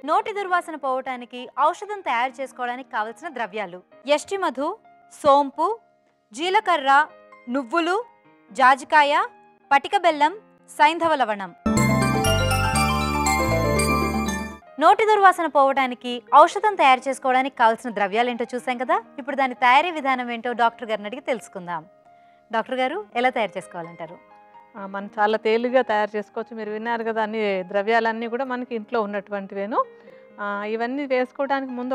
నోటి దుర్వాసన పోవటానికి ఔషధం తయారు చేసుకోవడానికి కావలసిన ద్రవ్యాలు: యష్టి మధు, సోంపు, జీలకర్ర, నువ్వులు, జాజికాయ, పటిక బెల్లం, సైంధవ లవణం. నోటి దుర్వాసన పోవడానికి ఔషధం తయారు చేసుకోవడానికి కావాల్సిన ద్రవ్యాలు ఏంటో చూసాం కదా. ఇప్పుడు దాని తయారీ విధానం ఏంటో డాక్టర్ గారిని అడిగి తెలుసుకుందాం. డాక్టర్ గారు, ఎలా తయారు చేసుకోవాలంటారు? మనం చాలా తేలిగ్గా తయారు చేసుకోవచ్చు. మీరు విన్నారు కదా, అన్ని ద్రవ్యాలన్నీ కూడా మనకి ఇంట్లో ఉన్నటువంటివేను. ఇవన్నీ వేసుకోవడానికి ముందు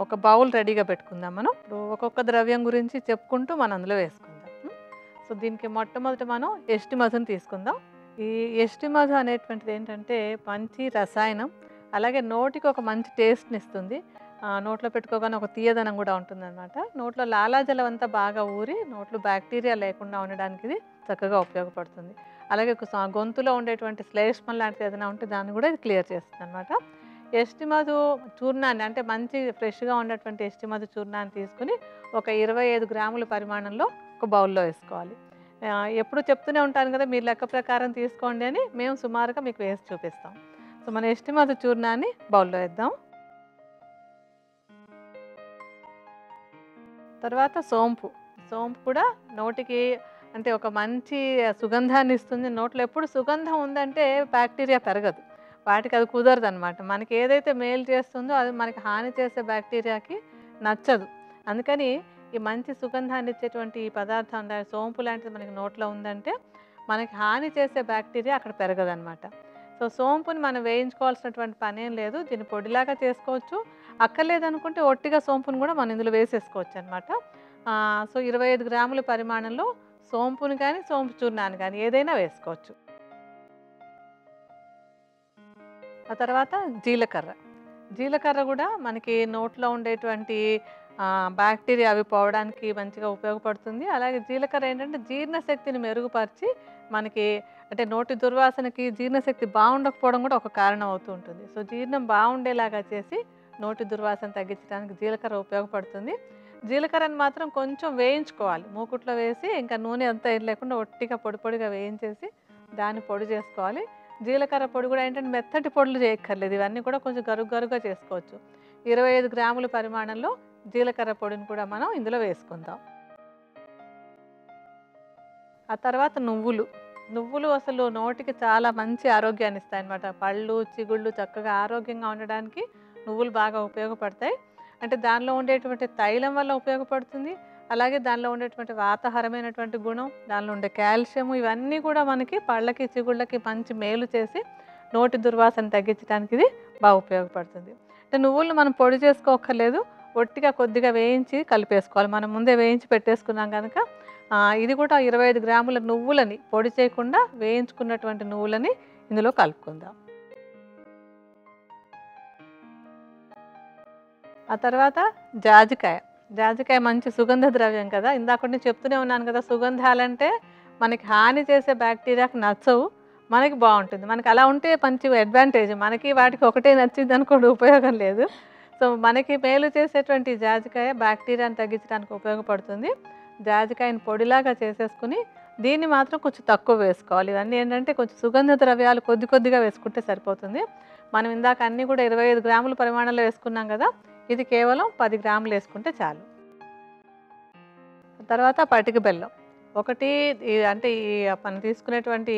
ఒక బౌల్ రెడీగా పెట్టుకుందాం. మనం ఒక్కొక్క ద్రవ్యం గురించి చెప్పుకుంటూ మనం అందులో వేసుకుందాం. సో దీనికి మొట్టమొదటి మనం యష్టి మధుని తీసుకుందాం. ఈ యష్టి మధు అనేటువంటిది ఏంటంటే మంచి రసాయనం, అలాగే నోటికి ఒక మంచి టేస్ట్ని ఇస్తుంది. నోట్లో పెట్టుకోగానే ఒక తీయదనం కూడా ఉంటుందన్నమాట. నోట్లో లాలాజలం అంతా బాగా ఊరి నోట్లో బ్యాక్టీరియా లేకుండా ఉండడానికి ఇది చక్కగా ఉపయోగపడుతుంది. అలాగే గొంతులో ఉండేటువంటి శ్లేష్మం లాంటిది ఏదైనా ఉంటే దాన్ని కూడా ఇది క్లియర్ చేస్తుంది అనమాట. యష్టి మధు చూర్ణాన్ని, అంటే మంచి ఫ్రెష్గా ఉన్నటువంటి యష్టి మధు చూర్ణాన్ని తీసుకుని ఒక 25 గ్రాముల పరిమాణంలో ఒక బౌల్లో వేసుకోవాలి. ఎప్పుడు చెప్తూనే ఉంటాను కదా, మీరు లెక్క ప్రకారం తీసుకోండి అని. మేము సుమారుగా మీకు వేసి చూపిస్తాం. సో మన యష్టి మధు చూర్ణాన్ని బౌల్లో వేద్దాం. తర్వాత సోంపు కూడా నోటికి అంటే ఒక మంచి సుగంధాన్ని ఇస్తుంది. నోట్లో ఎప్పుడు సుగంధం ఉందంటే బ్యాక్టీరియా పెరగదు, వాటికి అది కుదరదు అనమాట. మనకి ఏదైతే మేలు చేస్తుందో అది మనకి హాని చేసే బ్యాక్టీరియాకి నచ్చదు. అందుకని ఈ మంచి సుగంధాన్ని ఇచ్చేటువంటి ఈ పదార్థం సోంపు లాంటిది మనకి నోట్లో ఉందంటే మనకి హాని చేసే బ్యాక్టీరియా అక్కడ పెరగదనమాట. సో సోంపుని మనం వేయించుకోవాల్సినటువంటి పనేం లేదు, దీన్ని పొడిలాగా చేసుకోవచ్చు. అక్కర్లేదనుకుంటే ఒట్టిగా సోంపుని కూడా మనం ఇందులో వేసేసుకోవచ్చు అనమాట. సో 25 గ్రాముల పరిమాణంలో సోంపుని కానీ సోంపు చూర్ణాన్ని కానీ ఏదైనా వేసుకోవచ్చు. ఆ తర్వాత జీలకర్ర కూడా మనకి నోట్లో ఉండేటువంటి బ్యాక్టీరియా అవి పోవడానికి మంచిగా ఉపయోగపడుతుంది. అలాగే జీలకర్ర ఏంటంటే జీర్ణశక్తిని మెరుగుపరిచి మనకి అంటే నోటి దుర్వాసనకి జీర్ణశక్తి బాగుండకపోవడం కూడా ఒక కారణం అవుతూ ఉంటుంది. సో జీర్ణం బాగుండేలాగా చేసి నోటి దుర్వాసన తగ్గించడానికి జీలకర్ర ఉపయోగపడుతుంది. జీలకర్రని మాత్రం కొంచెం వేయించుకోవాలి, మూకుట్లో వేసి ఇంకా నూనె అంతా ఏం లేకుండా ఒట్టిగా పొడిగా వేయించేసి దాన్ని పొడి చేసుకోవాలి. జీలకర్ర పొడి కూడా ఏంటంటే మెత్తటి పొడులు చేయక్కర్లేదు, ఇవన్నీ కూడా కొంచెం గరుగ్గా చేసుకోవచ్చు. 25 గ్రాముల పరిమాణంలో జీలకర్ర పొడిని కూడా మనం ఇందులో వేసుకుందాం. ఆ తర్వాత నువ్వులు అసలు నోటికి చాలా మంచి ఆరోగ్యాన్ని ఇస్తాయి అన్నమాట. పళ్ళు చిగుళ్ళు చక్కగా ఆరోగ్యంగా ఉండడానికి నువ్వులు బాగా ఉపయోగపడతాయి. అంటే దానిలో ఉండేటువంటి తైలం వల్ల ఉపయోగపడుతుంది. అలాగే దానిలో ఉండేటువంటి వాతాహారమైనటువంటి గుణం, దానిలో ఉండే కాల్షియము, ఇవన్నీ కూడా మనకి పళ్ళకి చిగుళ్ళకి మంచి మేలు చేసి నోటి దుర్వాసన తగ్గించడానికి ఇది బాగా ఉపయోగపడుతుంది. అంటే నువ్వులు మనం పొడి చేసుకోక్కర్లేదు, ఒట్టిగా కొద్దిగా వేయించి కలిపేసుకోవాలి. మనం ముందే వేయించి పెట్టేసుకున్నాం కనుక ఇది కూడా 25 గ్రాముల నువ్వులని పొడి చేయకుండా వేయించుకున్నటువంటి నువ్వులని ఇందులో కలుపుకుందాం. ఆ తర్వాత జాజికాయ మంచి సుగంధ ద్రవ్యం కదా. ఇందాక నేను చెప్తూనే ఉన్నాను కదా, సుగంధాలంటే మనకి హాని చేసే బ్యాక్టీరియాకి నచ్చవు, మనకి బాగుంటుంది. మనకి అలా ఉంటే మంచి అడ్వాంటేజ్. మనకి వాటికి ఒకటే నచ్చింది అనుకోండి ఉపయోగం లేదు. సో మనకి మేలు చేసేటువంటి జాజికాయ బ్యాక్టీరియాని తగ్గించడానికి ఉపయోగపడుతుంది. జాజికాయని పొడిలాగా చేసేసుకుని దీన్ని మాత్రం కొంచెం తక్కువ వేసుకోవాలి. ఇవన్నీ ఏంటంటే కొంచెం సుగంధ ద్రవ్యాలు కొద్దిగా వేసుకుంటే సరిపోతుంది. మనం ఇందాక అన్నీ కూడా 25 గ్రాముల పరిమాణంలో వేసుకున్నాం కదా, ఇది కేవలం 10 గ్రాములు వేసుకుంటే చాలు. తర్వాత పటిక బెల్లం ఒకటి, అంటే ఈ మనం తీసుకునేటువంటి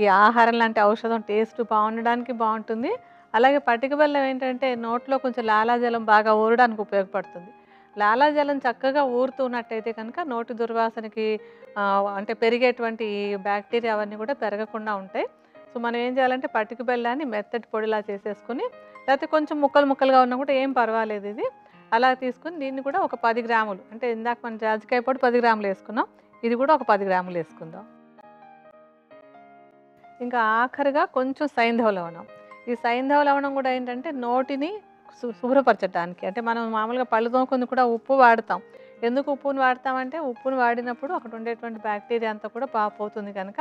ఈ ఆహారం లాంటి ఔషధం టేస్ట్ బాగుండడానికి బాగుంటుంది. అలాగే పటిక బెల్లం ఏంటంటే నోట్లో కొంచెం లాలాజలం బాగా ఊరడానికి ఉపయోగపడుతుంది. లాలాజలం చక్కగా ఊరుతున్నట్టయితే కనుక నోటి దుర్వాసనకి అంటే పెరిగేటువంటి బ్యాక్టీరియా అవన్నీ కూడా పెరగకుండా ఉంటాయి. సో మనం ఏం చేయాలంటే పటిక బెల్లాన్ని మెత్తటి పొడిలా చేసేసుకుని, లేకపోతే కొంచెం ముక్కలుగా ఉన్నా కూడా ఏం పర్వాలేదు, ఇది అలా తీసుకుని దీన్ని కూడా ఒక 10 గ్రాములు, అంటే ఇందాక మనం జాజికాయ పొడి 10 గ్రాములు వేసుకున్నాం, ఇది కూడా ఒక 10 గ్రాములు వేసుకుందాం. ఇంకా ఆఖరిగా కొంచెం సైంధవ లవణం. ఈ సైంధవ లవణం కూడా ఏంటంటే నోటిని శుభ్రపరచడానికి, అంటే మనం మామూలుగా పళ్ళు తోముకుని కూడా ఉప్పు వాడతాం. ఎందుకు ఉప్పుని వాడతామంటే ఉప్పుని వాడినప్పుడు అక్కడ ఉండేటువంటి బ్యాక్టీరియా అంతా కూడా పోతుంది కనుక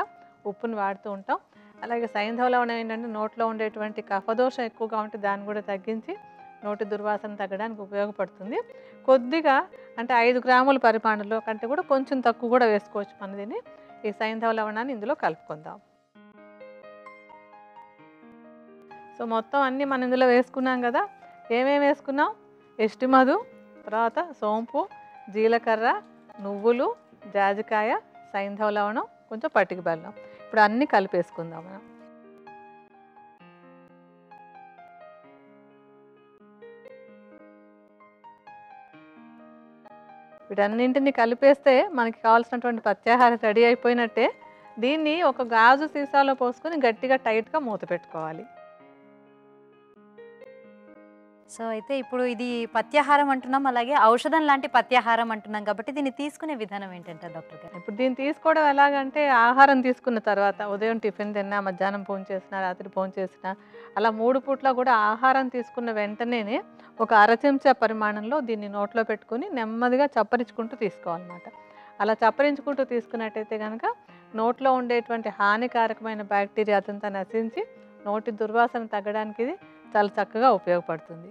ఉప్పుని వాడుతూ ఉంటాం. అలాగే సైంధవ లవణం ఏంటంటే నోట్లో ఉండేటువంటి కఫదోషం ఎక్కువగా ఉంటే దాన్ని కూడా తగ్గించి నోటి దుర్వాసన తగ్గడానికి ఉపయోగపడుతుంది. కొద్దిగా అంటే 5 గ్రాముల పరిమాణంలో కంటే కూడా కొంచెం తక్కువ కూడా వేసుకోవచ్చు మన దీన్ని. ఈ సైంధవ లవణాన్ని ఇందులో కలుపుకుందాం. సో మొత్తం అన్నీ మనం ఇందులో వేసుకున్నాం కదా. ఏమేమి వేసుకున్నాం? ఎస్టి మధు, తర్వాత సోంపు, జీలకర్ర, నువ్వులు, జాజికాయ, సైంధవ లవణం, కొంచెం పటిక బెల్లం. ఇప్పుడు అన్నీ కలిపేసుకుందాం మనం. వీటన్నింటిని కలిపేస్తే మనకి కావాల్సినటువంటి పత్యాహారం రెడీ అయిపోయినట్టే. దీన్ని ఒక గాజు సీసాలో పోసుకొని గట్టిగా టైట్గా మూత పెట్టుకోవాలి. సో అయితే ఇప్పుడు ఇది పత్యాహారం అంటున్నాం, అలాగే ఔషధం లాంటి పత్యాహారం అంటున్నాం కాబట్టి దీన్ని తీసుకునే విధానం ఏంటంటారు డాక్టర్ గారు? ఇప్పుడు దీన్ని తీసుకోవడం ఎలాగంటే, ఆహారం తీసుకున్న తర్వాత ఉదయం టిఫిన్ తిన్నా, మధ్యాహ్నం భోంచేసినా, రాత్రి భోంచేసినా, అలా 3 పూట్ల కూడా ఆహారం తీసుకున్న వెంటనే ఒక అర చెంచా పరిమాణంలో దీన్ని నోట్లో పెట్టుకొని నెమ్మదిగా చప్పరించుకుంటూ తీసుకోవాలన్నమాట. అలా చప్పరించుకుంటూ తీసుకున్నట్టయితే కనుక నోట్లో ఉండేటువంటి హానికారకమైన బ్యాక్టీరియా అదంతా నశించి నోటి దుర్వాసన తగ్గడానికి ఇది చాలా చక్కగా ఉపయోగపడుతుంది.